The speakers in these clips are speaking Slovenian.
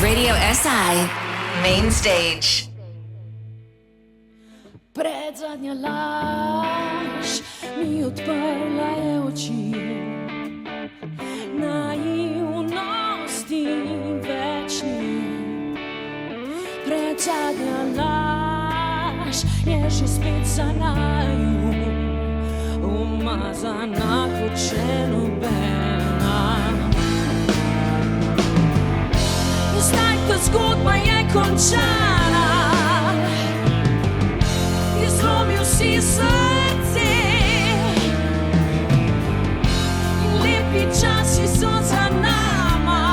Radio SI Main Stage. Predzadnja laž mi odprla je oči, naivnosti večni. Predzadnja laž je že spet za naju, umazana kot še nobena. Zdaj ta zgodba je končana, zlomil si srce in lepi časi so za nama,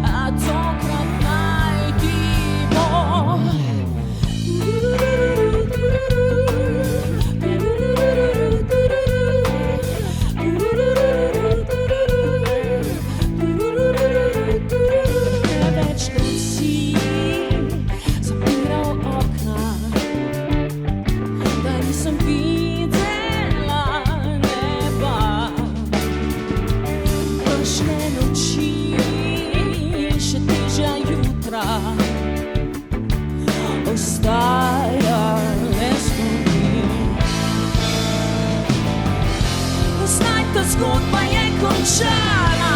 a tokrat najdimo. Prevečkrat si zapiral okna, da nisem videla neba. Pršne noči in še težja jutra, ostaja le spomin. Zdaj ta zgodba je končana,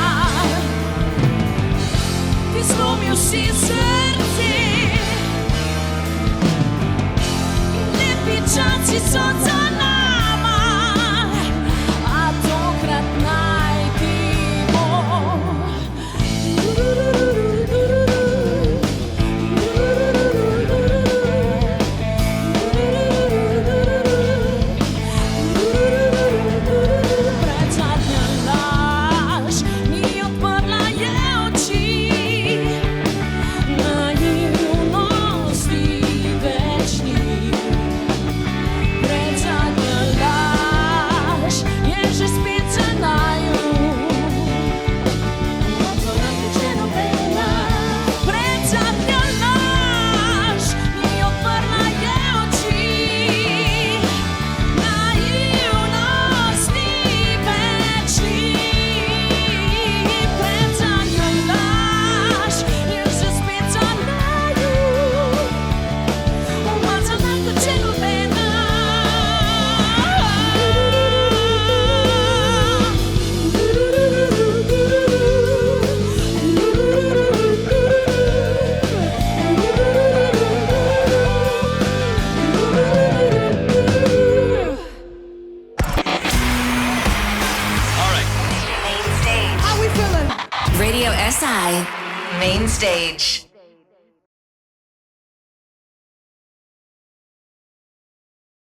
ti zlomil si srce, časi so za nama, a tokrat najdimo. Predzadnja laž mi odprla je oči, naivnosti večni. Radio SI Main Stage.